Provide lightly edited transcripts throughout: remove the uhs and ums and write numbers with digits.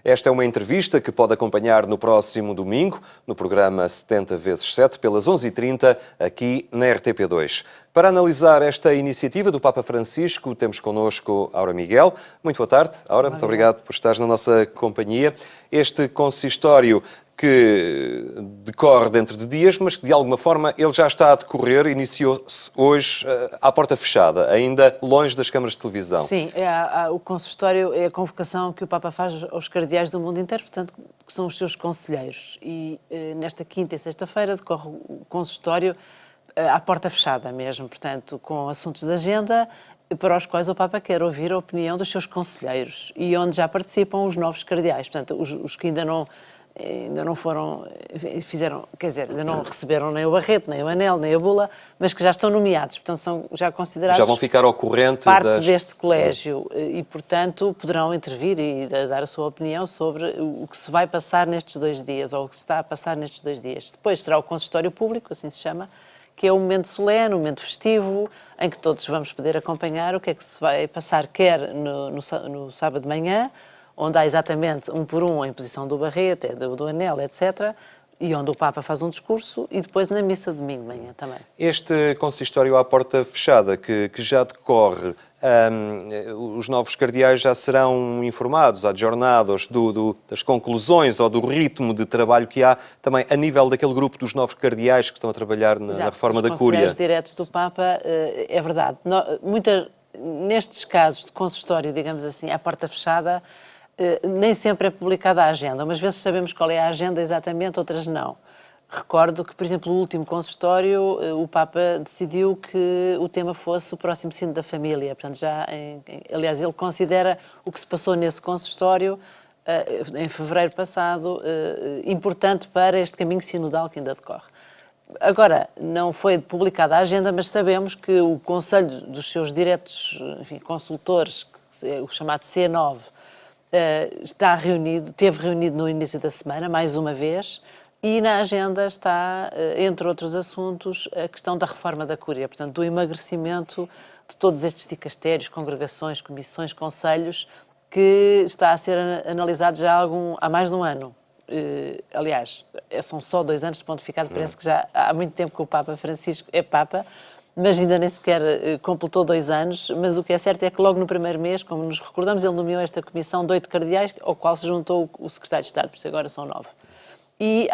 Esta é uma entrevista que pode acompanhar no próximo domingo, no programa 70x7, pelas 11h30, aqui na RTP2. Para analisar esta iniciativa do Papa Francisco, temos connosco Aura Miguel. Muito boa tarde, Aura. Muito obrigado por estares na nossa companhia. Este consistório que decorre dentro de dias, mas que de alguma forma ele já está a decorrer, iniciou-se hoje à porta fechada, ainda longe das câmaras de televisão. Sim, o consistório é a convocação que o Papa faz aos cardeais do mundo inteiro, portanto, que são os seus conselheiros. E nesta quinta e sexta-feira decorre o consistório à porta fechada mesmo, portanto, com assuntos de agenda para os quais o Papa quer ouvir a opinião dos seus conselheiros e onde já participam os novos cardeais, portanto, os que ainda não foram, fizeram, quer dizer, ainda não receberam nem o barrete, nem o anel, nem a bula, mas que já estão nomeados, portanto são já considerados... Já vão ficar ao corrente parte deste colégio e, portanto, poderão intervir e dar a sua opinião sobre o que se vai passar nestes 2 dias, ou o que se está a passar nestes 2 dias. Depois será o consistório público, assim se chama, que é um momento solene, um momento festivo, em que todos vamos poder acompanhar o que é que se vai passar, quer no sábado de manhã, onde há exatamente um por um a imposição do barrete, do anel, etc., e onde o Papa faz um discurso, e depois na missa de domingo de manhã também. Este consistório à porta fechada, que já decorre, os novos cardeais já serão informados, adjornados das conclusões ou do ritmo de trabalho que há também a nível daquele grupo dos novos cardeais que estão a trabalhar na reforma da Cúria. Os conselheiros diretos do Papa, é verdade. Nestes casos de consistório, digamos assim, à porta fechada, nem sempre é publicada a agenda. Umas vezes sabemos qual é a agenda exatamente, outras não. Recordo que, por exemplo, no último consistório, o Papa decidiu que o tema fosse o próximo sino da família. Portanto, aliás, ele considera o que se passou nesse consistório, em fevereiro passado, importante para este caminho sinodal que ainda decorre. Agora, não foi publicada a agenda, mas sabemos que o Conselho dos seus diretos, enfim, consultores, o chamado C9, esteve reunido no início da semana, mais uma vez, e na agenda está, entre outros assuntos, a questão da reforma da Cúria, portanto, do emagrecimento de todos estes dicastérios, congregações, comissões, conselhos, que está a ser analisado já há mais de um ano. Aliás, são só 2 anos de pontificado, parece que já há muito tempo que o Papa Francisco é Papa, mas ainda nem sequer completou 2 anos, mas o que é certo é que logo no primeiro mês, como nos recordamos, ele nomeou esta comissão de 8 cardeais, ao qual se juntou o secretário de Estado, por isso agora são 9. E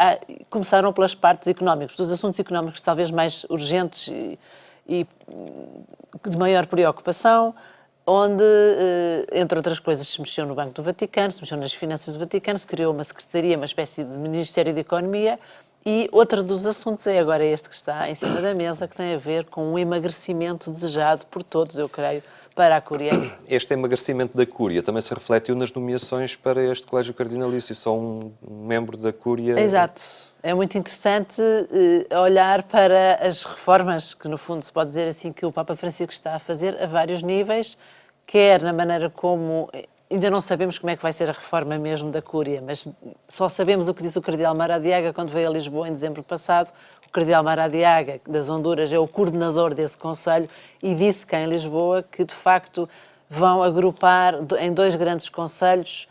começaram pelas partes económicas, dos assuntos económicos talvez mais urgentes e de maior preocupação, onde, entre outras coisas, se mexeu no Banco do Vaticano, se mexeu nas finanças do Vaticano, se criou uma secretaria, uma espécie de Ministério da Economia. E outro dos assuntos é agora este que está em cima da mesa, que tem a ver com o emagrecimento desejado por todos, eu creio, para a Cúria. Este emagrecimento da Cúria também se refletiu nas nomeações para este Colégio Cardinalício. Só um membro da Cúria... Exato. É muito interessante olhar para as reformas, que no fundo se pode dizer assim que o Papa Francisco está a fazer a vários níveis, quer na maneira como... Ainda não sabemos como é que vai ser a reforma mesmo da Cúria, mas só sabemos o que disse o Cardeal Maradiaga quando veio a Lisboa em dezembro passado. O Cardeal Maradiaga, das Honduras, é o coordenador desse conselho e disse cá em Lisboa que, de facto, vão agrupar em 2 grandes conselhos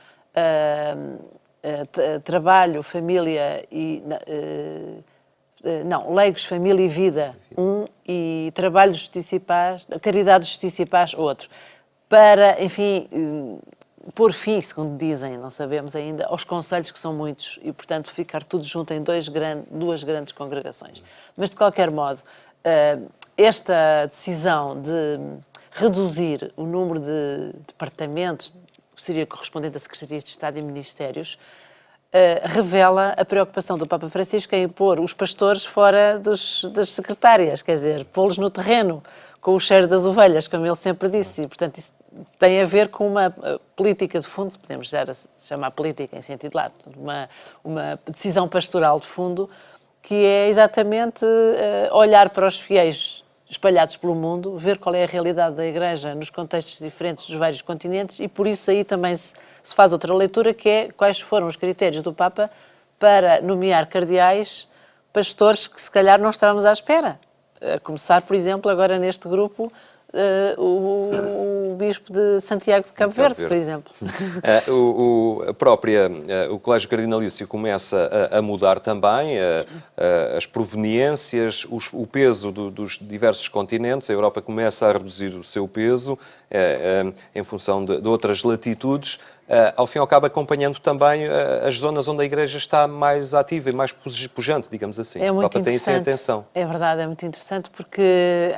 trabalho, família e... leigos, família e vida, e trabalho, justiça e paz, caridade, justiça e paz, outro. Para, enfim... por fim, segundo dizem, não sabemos ainda, aos conselhos que são muitos e, portanto, ficar tudo junto em 2 grandes congregações. Mas, de qualquer modo, esta decisão de reduzir o número de departamentos, que seria correspondente a secretarias de Estado e ministérios, revela a preocupação do Papa Francisco em pôr os pastores fora das secretárias, quer dizer, pô-los no terreno, com o cheiro das ovelhas, como ele sempre disse, e, portanto, isso tem a ver com uma política de fundo, se podemos já chamar política em sentido lato, uma decisão pastoral de fundo, que é exatamente olhar para os fiéis espalhados pelo mundo, ver qual é a realidade da Igreja nos contextos diferentes dos vários continentes, e por isso aí também se faz outra leitura, que é quais foram os critérios do Papa para nomear cardeais, pastores que se calhar não estávamos à espera. A começar, por exemplo, agora neste grupo, o bispo de Santiago de Cabo Verde, por exemplo. O Colégio Cardinalício começa a mudar também as proveniências, o peso dos diversos continentes. A Europa começa a reduzir o seu peso em função de outras latitudes. Ao fim e ao cabo, acompanhando também as zonas onde a Igreja está mais ativa e mais pujante, digamos assim. É muito o Papa tem isso em atenção. É verdade, é muito interessante porque,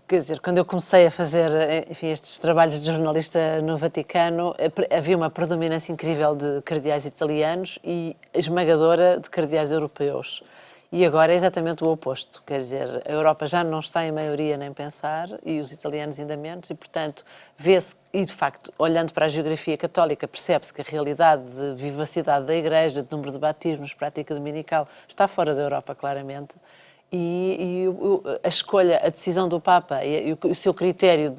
quer dizer, quando eu comecei a fazer, enfim, estes trabalhos de jornalista no Vaticano, havia uma predominância incrível de cardeais italianos e esmagadora de cardeais europeus. E agora é exatamente o oposto, quer dizer, a Europa já não está em maioria nem pensar, e os italianos ainda menos, e portanto vê-se, e de facto, olhando para a geografia católica, percebe-se que a realidade de vivacidade da Igreja, de número de batismos, prática dominical, está fora da Europa, claramente, e a escolha, a decisão do Papa e o seu critério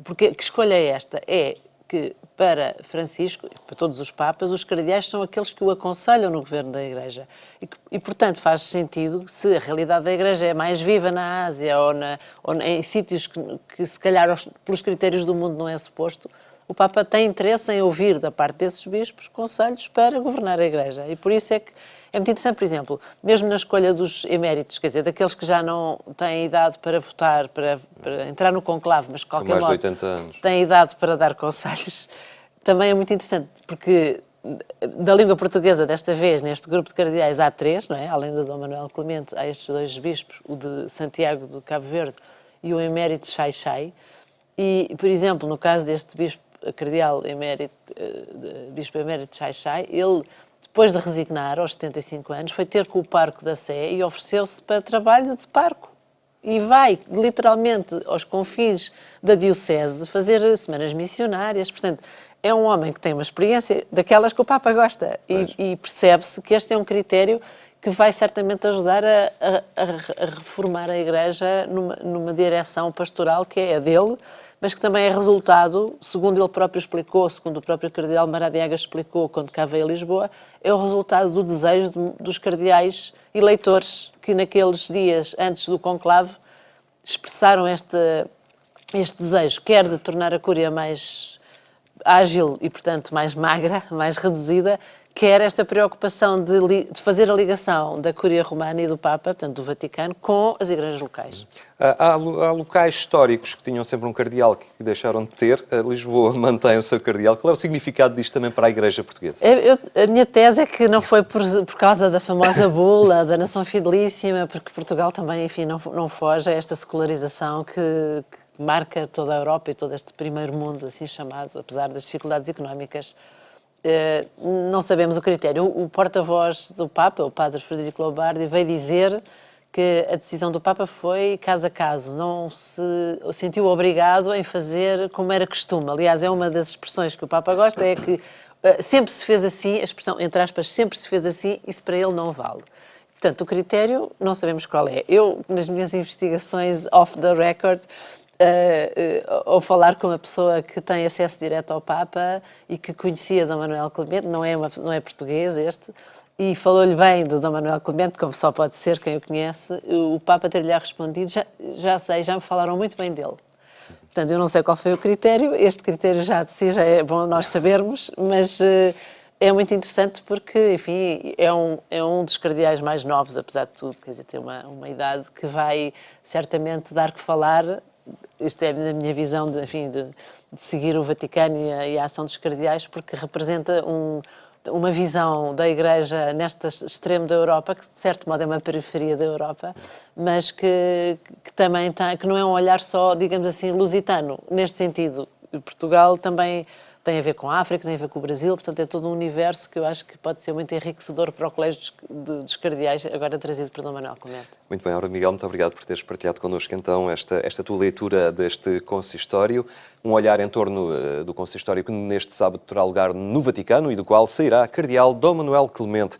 porque que escolha é esta? É que para Francisco, para todos os Papas, os cardeais são aqueles que o aconselham no governo da Igreja. E portanto, faz sentido se a realidade da Igreja é mais viva na Ásia ou em sítios que se calhar, pelos critérios do mundo, não é suposto, o Papa tem interesse em ouvir da parte desses bispos conselhos para governar a Igreja. E por isso é que é muito interessante, por exemplo, mesmo na escolha dos eméritos, quer dizer, daqueles que já não têm idade para votar, para entrar no conclave, mas de qualquer modo mais de 80 anos. Têm idade para dar conselhos, também é muito interessante, porque da língua portuguesa, desta vez, neste grupo de cardeais, há 3, não é? Além do Dom Manuel Clemente, há estes 2 bispos, o de Santiago do Cabo Verde e o emérito Xai-Xai. E, por exemplo, no caso deste bispo cardeal emérito, bispo emérito Xai-Xai, ele, depois de resignar aos 75 anos, foi ter com o parco da Sé e ofereceu-se para trabalho de parco. E vai, literalmente, aos confins da Diocese fazer semanas missionárias. Portanto, é um homem que tem uma experiência daquelas que o Papa gosta. E percebe-se que este é um critério que vai certamente ajudar a reformar a Igreja numa direção pastoral que é a dele, mas que também é resultado, segundo ele próprio explicou, segundo o próprio cardeal Maradiaga explicou quando cá veio a Lisboa, é o resultado do desejo dos cardeais eleitores que naqueles dias antes do conclave expressaram este desejo, quer de tornar a Cúria mais ágil e, portanto, mais magra, mais reduzida, quer esta preocupação de fazer a ligação da Cúria Romana e do Papa, portanto, do Vaticano, com as igrejas locais. Há locais históricos que tinham sempre um cardeal que deixaram de ter. Lisboa mantém o seu cardeal. Qual é o significado disto também para a Igreja Portuguesa? A minha tese é que não foi por causa da famosa bula, da nação fidelíssima, porque Portugal também, enfim, não foge a esta secularização que marca toda a Europa e todo este primeiro mundo, assim chamado, apesar das dificuldades económicas. Não sabemos o critério. O porta-voz do Papa, o padre Frederico Lombardi, veio dizer que a decisão do Papa foi caso a caso, não se sentiu obrigado em fazer como era costume. Aliás, é uma das expressões que o Papa gosta, é que sempre se fez assim, a expressão, entre aspas, sempre se fez assim, isso para ele não vale. Portanto, o critério não sabemos qual é. Eu, nas minhas investigações off the record, ou falar com uma pessoa que tem acesso direto ao Papa e que conhecia Dom Manuel Clemente, não é português este, e falou-lhe bem de Dom Manuel Clemente, como só pode ser quem o conhece, o Papa ter-lhe respondido, já sei, já me falaram muito bem dele. Portanto, eu não sei qual foi o critério, este critério já de si já é bom nós sabermos, mas é muito interessante porque, enfim, é um dos cardeais mais novos, apesar de tudo, quer dizer, tem uma idade que vai certamente dar que falar. Isto é a minha visão de seguir o Vaticano e a ação dos cardeais, porque representa uma visão da Igreja neste extremo da Europa, que de certo modo é uma periferia da Europa, mas que também que não é um olhar só, digamos assim, lusitano. Neste sentido, Portugal também tem a ver com a África, tem a ver com o Brasil, portanto é todo um universo que eu acho que pode ser muito enriquecedor para o Colégio dos Cardeais, agora trazido por Dom Manuel Clemente. Muito bem, Ora Miguel, muito obrigado por teres partilhado connosco então esta tua leitura deste consistório, um olhar em torno do consistório que neste sábado terá lugar no Vaticano e do qual sairá Cardeal Dom Manuel Clemente.